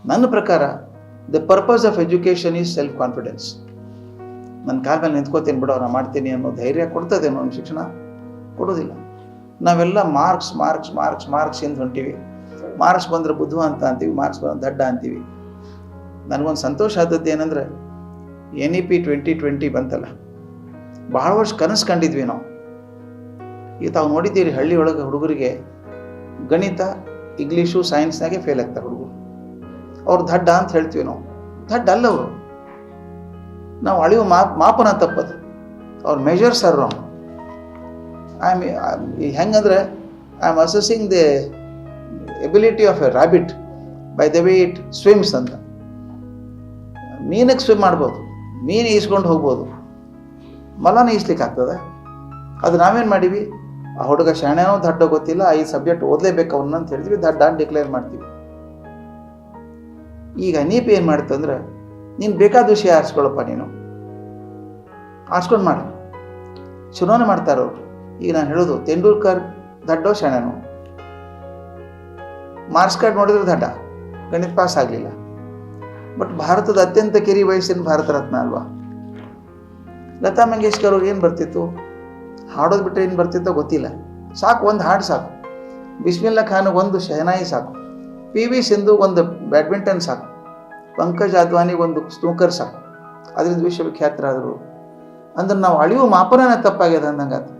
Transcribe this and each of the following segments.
ನನ್ನ ಪ್ರಕಾರ the purpose of education is self confidence. ನನ್ನ ಕಾಲ ಮೇಲೆ ನಿಂತ್ಕೋತೀನಿ ಬಿಡೋ, ನಾನು ಮಾಡ್ತೀನಿ ಅನ್ನೋ ಧೈರ್ಯ ಕೊಡ್ತದೇನೋ ನಮ್ಮ ಶಿಕ್ಷಣ? ಕೊಡೋದಿಲ್ಲ. ನಾವೆಲ್ಲ ಮಾರ್ಕ್ಸ್ ಮಾರ್ಕ್ಸ್ ಮಾರ್ಕ್ಸ್ ಮಾರ್ಕ್ಸ್ ಎಂದು ಹೊಂಟೀವಿ. ಮಾರ್ಕ್ಸ್ ಬಂದರೆ ಬುದ್ಧಿವಂತ ಅಂತೀವಿ, ಮಾರ್ಕ್ಸ್ ಬಂದ್ರೆ ದಡ್ಡ ಅಂತೀವಿ. ನನಗೊಂದು ಸಂತೋಷ ಆದದ್ದು ಏನಂದ್ರೆ NEP 2020 ಬಂತಲ್ಲ, ಭಾಳ ವರ್ಷ ಕನಸು ಕಂಡಿದ್ವಿ ನಾವು. ಈಗ ತಾವು ನೋಡಿದ್ದೀರಿ ಹಳ್ಳಿ ಒಳಗೆ ಹುಡುಗರಿಗೆ ಗಣಿತ, ಇಂಗ್ಲೀಷು, ಸೈನ್ಸ್ನಾಗೆ ಫೇಲ್ ಆಗ್ತಾರೆ ಹುಡುಗರು. ಅವ್ರು ದಡ್ಡ ಅಂತ ಹೇಳ್ತೀವಿ ನಾವು. ದಡ್ಡ ಅಲ್ಲ ಅವರು. ನಾವು ಅಳಿವು ಮಾಪನ ತಪ್ಪದು. ಅವ್ರ ಮೆಜರ್ಸ್ ಆರ್ ರಾಂಗ್. ಹೆಂಗಂದ್ರೆ I am assessing the ability of a rabbit by the way it swims ಅಂತ. ಮೀನಿಗೆ ಸ್ವಿಮ್ ಮಾಡ್ಬೋದು, ಮೀನು ಈಸ್ಕೊಂಡು ಹೋಗ್ಬೋದು, ಮಲನ ಈಸ್ಲಿಕ್ಕೆ ಆಗ್ತದೆ. ಅದು ನಾವೇನು ಮಾಡೀವಿ, ಆ ಹುಡುಗ ಶಾಣೆನೋ ದಡ್ಡ ಗೊತ್ತಿಲ್ಲ, ಈ ಸಬ್ಜೆಕ್ಟ್ ಓದಲೇಬೇಕು ಅವನ್ನ ಅಂತ ಹೇಳ್ತೀವಿ, ದಡ್ಡ ಅಂತ ಡಿಕ್ಲೇರ್ ಮಾಡ್ತೀವಿ. ಈಗ NEP ಏನು ಮಾಡುತ್ತೆ ಅಂದ್ರೆ, ನೀನು ಬೇಕಾದ ವಿಷಯ ಆರಿಸ್ಕೊಳ್ಳಪ್ಪ, ನೀನು ಆರಿಸ್ಕೊಂಡು ಮಾಡು. ಚುನಾವಣೆ ಮಾಡ್ತಾರವ್ರು. ಈಗ ನಾನು ಹೇಳೋದು, ತೆಂಡೂಲ್ಕರ್ ದಡ್ಡೋ ಶಾಣೆನೋ? ಮಾರ್ಕ್ಸ್ ಕಾರ್ಡ್ ನೋಡಿದ್ರೆ ದಡ್ಡ, ಗಣಿತ ಪಾಸ್ ಆಗಲಿಲ್ಲ. ಬಟ್ ಭಾರತದ ಅತ್ಯಂತ ಕಿರಿ ವಯಸ್ಸಿನ ಭಾರತ ರತ್ನ ಅಲ್ವಾ? ಲತಾ ಮಂಗೇಶ್ಕರ್ ಅವ್ರಿಗೆ ಏನು ಬರ್ತಿತ್ತು? ಹಾಡೋದು ಬಿಟ್ಟರೆ ಏನು ಬರ್ತಿತ್ತೋ ಗೊತ್ತಿಲ್ಲ. ಸಾಕು, ಒಂದು ಹಾಡು ಸಾಕು. ಬಿಸ್ಮಿಲ್ಲಾ ಖಾನ್ಗೆ ಒಂದು ಶಹನಾಯಿ ಸಾಕು. PV ಸಿಂಧು ಒಂದು ಬ್ಯಾಡ್ಮಿಂಟನ್ ಸಾಕು. ಪಂಕಜ್ ಅದ್ವಾನಿಗೆ ಒಂದು ಸ್ನೂಕರ್ ಸಾಕು. ಅದರಿಂದ ವಿಶ್ವವಿಖ್ಯಾತರಾದರು. ಅಂದ್ರೆ ನಾವು ಅಳಿವು ಮಾಪನ ತಪ್ಪಾಗ್ಯದ ಅಂದಂಗಾತು.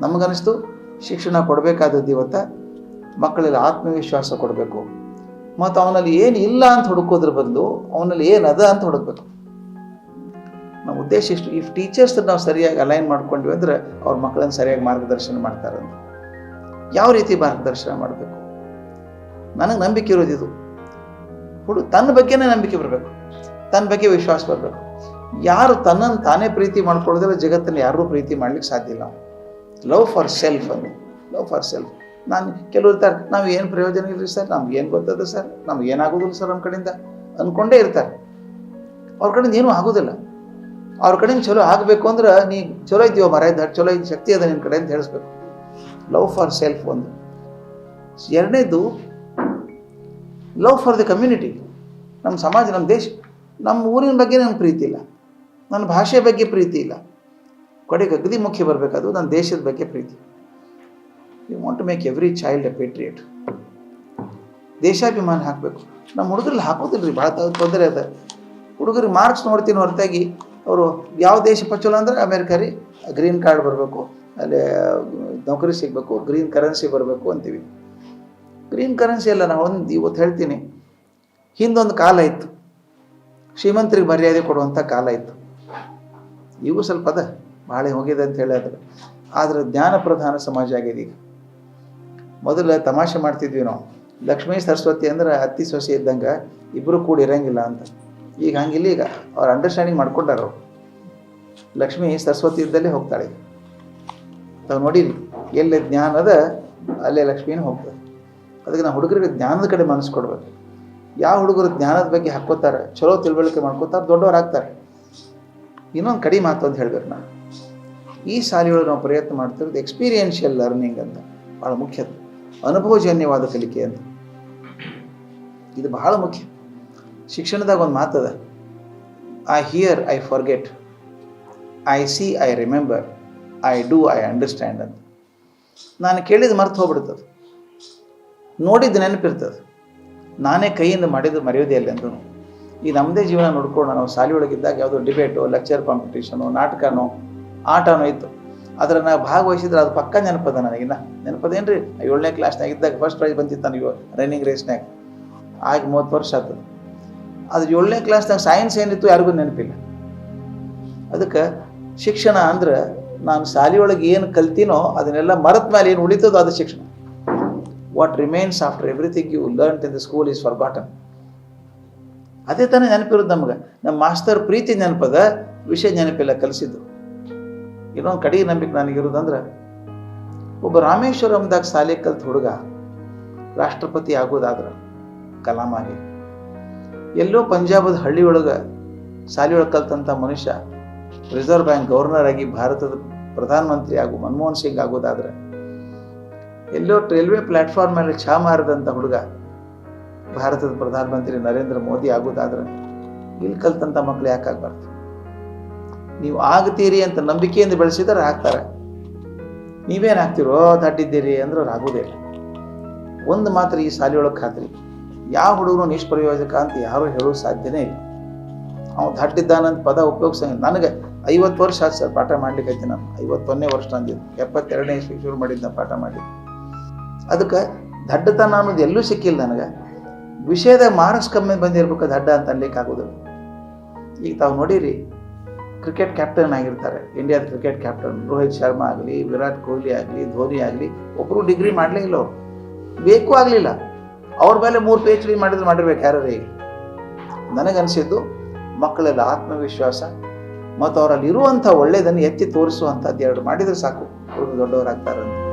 ನಮಗನಿಸ್ತು ಶಿಕ್ಷಣ ಕೊಡಬೇಕಾದದ್ದು ಇವತ್ತು ಮಕ್ಕಳಲ್ಲಿ ಆತ್ಮವಿಶ್ವಾಸ ಕೊಡಬೇಕು. ಮತ್ತು ಅವನಲ್ಲಿ ಏನು ಇಲ್ಲ ಅಂತ ಹುಡುಕೋದ್ರ ಬದಲು ಅವನಲ್ಲಿ ಏನದ ಅಂತ ಹುಡುಕ್ಬೇಕು. ನಮ್ಮ ಉದ್ದೇಶ ಇಷ್ಟು. ಈ ಟೀಚರ್ಸ್ ನಾವು ಸರಿಯಾಗಿ ಅಲೈನ್ ಮಾಡ್ಕೊಂಡ್ವಿ ಅಂದ್ರೆ ಅವ್ರ ಮಕ್ಕಳನ್ನು ಸರಿಯಾಗಿ ಮಾರ್ಗದರ್ಶನ ಮಾಡ್ತಾರಂತ. ಯಾವ ರೀತಿ ಮಾರ್ಗದರ್ಶನ ಮಾಡಬೇಕು? ನನಗೆ ನಂಬಿಕೆ ಇರೋದಿದು. ತನ್ನ ಬಗ್ಗೆನೇ ನಂಬಿಕೆ ಬರಬೇಕು, ತನ್ನ ಬಗ್ಗೆ ವಿಶ್ವಾಸ ಬರಬೇಕು. ಯಾರು ತನ್ನನ್ನು ತಾನೇ ಪ್ರೀತಿ ಮಾಡ್ಕೊಳ್ಳೋದಿಲ್ಲ, ಜಗತ್ತನ್ನು ಯಾರೂ ಪ್ರೀತಿ ಮಾಡ್ಲಿಕ್ಕೆ ಸಾಧ್ಯ ಇಲ್ಲ. ಲವ್ ಫಾರ್ ಸೆಲ್ಫ್ ಅಂದ್ರೆ, ಲವ್ ಫಾರ್ ಸೆಲ್ಫ್. ನಾನು ಕೆಲವ್ರು ಇರ್ತಾರೆ, ನಾವು ಏನು ಪ್ರಯೋಜನ ಇಲ್ರಿ ಸರ್, ನಮ್ಗೆ ಏನು ಗೊತ್ತದ ಸರ್, ನಮ್ಗೆ ಏನಾಗೋದಿಲ್ಲ ಸರ್ ನಮ್ಮ ಕಡೆಯಿಂದ ಅಂದ್ಕೊಂಡೇ ಇರ್ತಾರೆ. ಅವ್ರ ಕಡೆಯಿಂದ ಏನೂ ಆಗೋದಿಲ್ಲ. ಅವ್ರ ಕಡೆಯಿಂದ ಚಲೋ ಆಗಬೇಕು ಅಂದ್ರೆ, ನೀ ಚಲೋ ಇದ್ದೀವೋ ಮರ ಚಲೋ ಇದ್ದು ಶಕ್ತಿ ಅದ ನಿನ್ನ ಕಡೆ ಅಂತ ಹೇಳಿಸ್ಬೇಕು. ಲವ್ ಫಾರ್ ಸೆಲ್ಫ್ ಒಂದು. ಎರಡನೇದು ಲವ್ ಫಾರ್ ದ ಕಮ್ಯುನಿಟಿ. ನಮ್ಮ ಸಮಾಜ, ನಮ್ಮ ದೇಶ, ನಮ್ಮ ಊರಿನ ಬಗ್ಗೆ ನನಗೆ ಪ್ರೀತಿ ಇಲ್ಲ, ನನ್ನ ಭಾಷೆ ಬಗ್ಗೆ ಪ್ರೀತಿ ಇಲ್ಲ. ಕಡೆಗೆ ಅಗದಿ ಮುಖ್ಯ ಬರಬೇಕದು ನನ್ನ ದೇಶದ ಬಗ್ಗೆ ಪ್ರೀತಿ. You want to make every child a patriot. ದೇಶಾಭಿಮಾನ ಹಾಕಬೇಕು. ನಮ್ಮ ಹುಡುಗರಲ್ಲಿ ಹಾಕೋದಿಲ್ಲ ರೀ, ಭಾಳ ತೊಂದರೆ ಅದ. ಹುಡುಗರಿಗೆ ಮಾರ್ಕ್ಸ್ ನೋಡ್ತೀನಿ ಹೊರತಾಗಿ ಅವರು ಯಾವ ದೇಶ ಚಲೋ ಅಂದ್ರೆ ಅಮೇರಿಕಾ ರೀ, ಗ್ರೀನ್ ಕಾರ್ಡ್ ಬರಬೇಕು, ಅಲ್ಲಿ ನೌಕರಿ ಸಿಗಬೇಕು, ಗ್ರೀನ್ ಕರೆನ್ಸಿ ಬರಬೇಕು ಅಂತೀವಿ. ಗ್ರೀನ್ ಕರೆನ್ಸಿ ಎಲ್ಲ ನಾವು ಇವತ್ತು ಹೇಳ್ತೀನಿ, ಹಿಂದೊಂದು ಕಾಲ ಇತ್ತು, ಶ್ರೀಮಂತರಿಗೆ ಮರ್ಯಾದೆ ಕೊಡುವಂಥ ಕಾಲ ಇತ್ತು. ಇವು ಸ್ವಲ್ಪ ಅದ, ಭಾಳ ಹೋಗಿದೆ ಅಂತ ಹೇಳಿದ್ರೆ. ಆದರೆ ಜ್ಞಾನ ಪ್ರಧಾನ ಸಮಾಜ ಆಗಿದೆ ಈಗ. ಮೊದಲು ತಮಾಷೆ ಮಾಡ್ತಿದ್ವಿ ನಾವು, ಲಕ್ಷ್ಮೀ ಸರಸ್ವತಿ ಅಂದ್ರೆ ಅತ್ತಿ ಸೊಸೆ ಇದ್ದಂಗೆ, ಇಬ್ಬರು ಕೂಡ ಇರಂಗಿಲ್ಲ ಅಂತ. ಈಗ ಹಂಗಿಲ್ಲ. ಈಗ ಅವ್ರು ಅಂಡರ್ಸ್ಟ್ಯಾಂಡಿಂಗ್ ಮಾಡ್ಕೊಂಡಾರ. ಅವರು ಲಕ್ಷ್ಮೀ ಸರಸ್ವತಿ ಇದ್ದಲ್ಲೇ ಹೋಗ್ತಾಳೆ. ತಾವು ನೋಡಿರಿ, ಎಲ್ಲೇ ಜ್ಞಾನ ಅದ ಅಲ್ಲೇ ಲಕ್ಷ್ಮೀನೂ ಹೋಗ್ತದೆ. ಅದಕ್ಕೆ ನಾವು ಹುಡುಗರಿಗೆ ಜ್ಞಾನದ ಕಡೆ ಮನಸ್ಸು ಕೊಡ್ಬೇಕು. ಯಾವ ಹುಡುಗರು ಜ್ಞಾನದ ಬಗ್ಗೆ ಹಾಕ್ಕೋತಾರೆ, ಚಲೋ ತಿಳುವಳಿಕೆ ಮಾಡ್ಕೋತಾರೆ, ದೊಡ್ಡವ್ರು ಆಗ್ತಾರೆ. ಇನ್ನೊಂದು ಕಡಿ ಮಾತು ಅಂತ ಹೇಳ್ಬೇಕು. ನಾನು ಈ ಶಾಲೆಯೊಳಗೆ ನಾವು ಪ್ರಯತ್ನ ಮಾಡ್ತಿರೋದು ಎಕ್ಸ್ಪೀರಿಯನ್ಷಿಯಲ್ ಲರ್ನಿಂಗ್ ಅಂತ, ಭಾಳ ಮುಖ್ಯ. ಅನುಭವಜನ್ಯವಾದ ಕಲಿಕೆ ಅಂತ. ಇದು ಬಹಳ ಮುಖ್ಯ. ಶಿಕ್ಷಣದಾಗ ಒಂದು ಮಾತದ, I hear I forget, I see I remember, I do I understand ಅಂತ. ನಾನು ಕೇಳಿದ ಮರ್ತು ಹೋಗ್ಬಿಡ್ತದೆ, ನೋಡಿದ್ದು ನೆನಪಿರ್ತದೆ. ನಾನೇ ಕೈಯಿಂದ ಮಾಡಿದ್ದು ಮರೆಯೋದೇ ಅಲ್ಲ ಅಂದ್ರೂ. ಈ ನಮ್ಮದೇ ಜೀವನ ನೋಡ್ಕೊಂಡು ನಾವು ಶಾಲೆಯೊಳಗಿದ್ದಾಗ ಯಾವುದೋ ಡಿಬೇಟು, ಲೆಕ್ಚರ್ ಕಾಂಪಿಟೇಷನು, ನಾಟಕನೋ, ಆಟನೋ ಇತ್ತು. ಅದರ ನಾವು ಭಾಗವಹಿಸಿದ್ರೆ ಅದು ಪಕ್ಕ ನೆನಪದ. ನನಗಿನ್ನ ನೆನಪದೇನು ರೀ, 7ನೇ ಕ್ಲಾಸ್ನಾಗ ಇದ್ದಾಗ ಫಸ್ಟ್ ಪ್ರೈಸ್ ಬಂದಿತ್ತು ನನಗೆ ರನ್ನಿಂಗ್ ರೇಸ್ನಾಗ. ಆಗ 30 ವರ್ಷ ಆಗ್ತದೆ. ಅದು 7ನೇ ಕ್ಲಾಸ್ನಾಗ ಸೈನ್ಸ್ ಏನಿತ್ತು ಯಾರಿಗೂ ನೆನಪಿಲ್ಲ. ಅದಕ್ಕೆ ಶಿಕ್ಷಣ ಅಂದ್ರೆ ನಾನು ಶಾಲೆಯೊಳಗೆ ಏನು ಕಲ್ತೀನೋ ಅದನ್ನೆಲ್ಲ ಮರೆತ ಮೇಲೆ ಏನು ಉಳಿತದೋ ಅದು ಶಿಕ್ಷಣ. What remains after everything you learn in the school is forgotten. ಅದೇ ತಾನೇ ನೆನಪಿರೋದು ನಮ್ಗೆ. ನಮ್ಮ ಮಾಸ್ತರ್ ಪ್ರೀತಿ ನೆನಪದ, ವಿಷಯ ನೆನಪಿಲ್ಲ ಕಲಿಸಿದ್ದು. ಇನ್ನೊಂದು ಕಡೆಗೆ ನಂಬಿಕೆ ನನಗಿರೋದಂದ್ರೆ, ಒಬ್ಬ ರಾಮೇಶ್ವರಂದಾಗ ಶಾಲೆ ಕಲ್ತ ಹುಡುಗ ರಾಷ್ಟ್ರಪತಿ ಆಗೋದಾದ್ರೆ ಕಲಾಂ ಆಗಿ, ಎಲ್ಲೋ ಪಂಜಾಬದ ಹಳ್ಳಿಯೊಳಗೆ ಶಾಲೆಯೊಳಗೆ ಕಲ್ತಂಥ ಮನುಷ್ಯ ರಿಸರ್ವ್ ಬ್ಯಾಂಕ್ ಗವರ್ನರ್ ಆಗಿ ಭಾರತದ ಪ್ರಧಾನಮಂತ್ರಿ ಆಗು ಮನಮೋಹನ್ ಸಿಂಗ್ ಆಗೋದಾದ್ರೆ, ಎಲ್ಲೋ ರೈಲ್ವೆ ಪ್ಲಾಟ್ಫಾರ್ಮ್ ಮೇಲೆ ಚಹಾ ಮಾರಿದಂಥ ಹುಡುಗ ಭಾರತದ ಪ್ರಧಾನಮಂತ್ರಿ ನರೇಂದ್ರ ಮೋದಿ ಆಗೋದಾದ್ರೆ ಇಲ್ಲಿ ಕಲ್ತಂಥ ಮಕ್ಕಳು ಯಾಕೆ ಆಗಬಾರ್ದು? ನೀವು ಆಗ್ತೀರಿ ಅಂತ ನಂಬಿಕೆಯಿಂದ ಬೆಳೆಸಿದ್ರೆ ಆಗ್ತಾರೆ. ನೀವೇನು ಆಗ್ತಿರೋ ದಡ್ಡಿದ್ದೀರಿ ಅಂದ್ರೆ ಅವ್ರು ಆಗೋದೇ ಇಲ್ಲ. ಒಂದು ಮಾತ್ರ ಈ ಶಾಲೆಯೊಳಗೆ ಖಾತ್ರಿ, ಯಾವ ಹುಡುಗರು ನಿಷ್ಪ್ರಯೋಜಕ ಅಂತ ಯಾರೂ ಹೇಳೋದು ಸಾಧ್ಯನೇ ಇಲ್ಲ. ಅವ್ನು ದಡ್ಡಿದ್ದಾನಂತ ಪದ ಉಪಯೋಗಿಸಂಗ. ನನಗೆ 50 ವರ್ಷ ಆಯ್ತು ಸರ್ ಪಾಠ ಮಾಡ್ಲಿಕ್ಕೆ. ನಾನು 51ನೇ ವರ್ಷ ಅಂದಿದ್ದು, 72ನೇ ಇಸ್ವಿ ಶುರು ಮಾಡಿದ್ದ ಪಾಠ ಮಾಡಿದ್ದು. ಅದಕ್ಕೆ ದಡ್ಡತನ ಅನ್ನೋದು ಎಲ್ಲೂ ಸಿಕ್ಕಿಲ್ಲ ನನಗೆ. ವಿಷಯದ ಮಾರ್ಕ್ಸ್ ಕಮ್ಮಿ ಬಂದಿರ್ಬೇಕು ದಡ್ಡ ಅಂತ ಅನ್ಲಿಕ್ಕೆ ಆಗೋದಿಲ್ಲ. ಈಗ ತಾವು ನೋಡಿರಿ, ಕ್ರಿಕೆಟ್ ಕ್ಯಾಪ್ಟನ್ ಆಗಿರ್ತಾರೆ, ಇಂಡಿಯಾದ ಕ್ರಿಕೆಟ್ ಕ್ಯಾಪ್ಟನ್ ರೋಹಿತ್ ಶರ್ಮಾ ಆಗಲಿ, ವಿರಾಟ್ ಕೊಹ್ಲಿ ಆಗಲಿ, ಧೋನಿ ಆಗಲಿ, ಒಬ್ಬರು ಡಿಗ್ರಿ ಮಾಡಲೇ ಇಲ್ಲ. ಅವರು ಬೇಕು ಆಗಲಿಲ್ಲ. ಅವ್ರ ಮೇಲೆ 3 PhD ಮಾಡಿರ್ಬೇಕು ಯಾರು. ಈಗ ನನಗನ್ಸಿದ್ದು ಮಕ್ಕಳೆಲ್ಲ ಆತ್ಮವಿಶ್ವಾಸ ಮತ್ತು ಅವರಲ್ಲಿ ಇರುವಂಥ ಒಳ್ಳೆಯದನ್ನು ಎತ್ತಿ ತೋರಿಸುವಂಥದ್ದು 2 ಮಾಡಿದರೆ ಸಾಕು, ಹುಡುಗ ದೊಡ್ಡವರಾಗ್ತಾರೆ ಅಂತ.